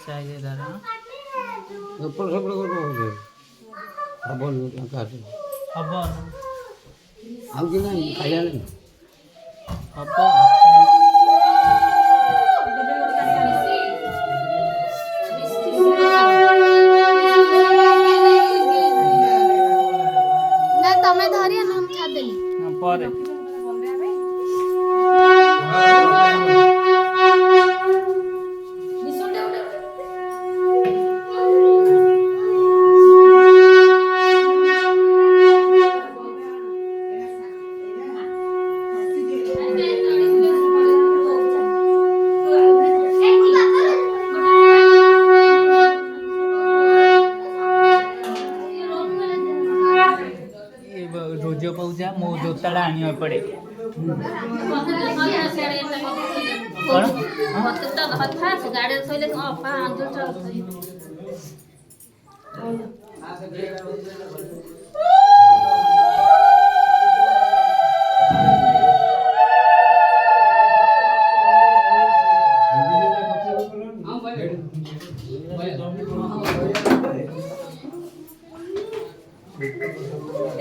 चाहिए दादा ଏପଟ ସେପଟ କରୁଛନ୍ତି ହବନି କାହାକୁ हब ଆଉ କି ନାହିଁ ଖାଇବା ନାହିଁ हब ना तमे धरिया ना हम छाड़ देली पर रोज पौजा मो जोताड़ा आनिया पड़े कौन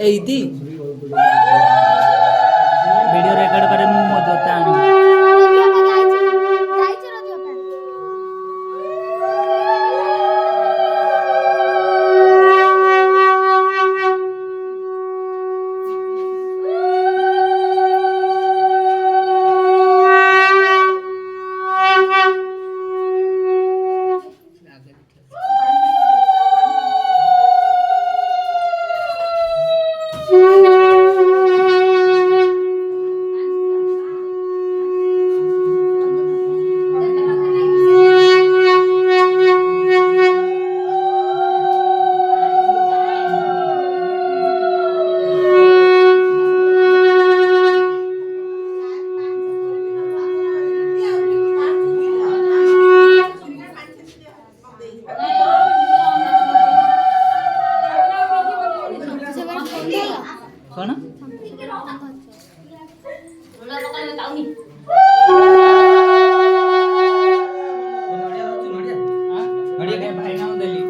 एदी वीडियो रिकॉर्ड करे मो जोता आनी जायचे रजो पे कौन भाई नाम देली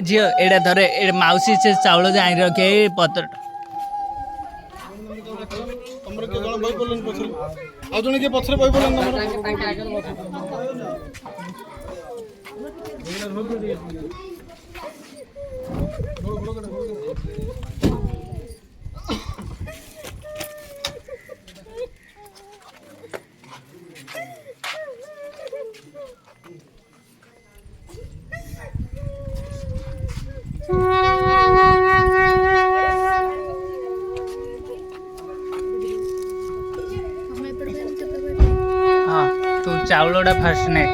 झील एड़ा धरे मौसी से चाउल जाई रखे पत्र तमरे के जण बई बोलन पछरे आ जण के पछरे बई बोलन हाँ तू चाउलटा फास्ट ने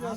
जा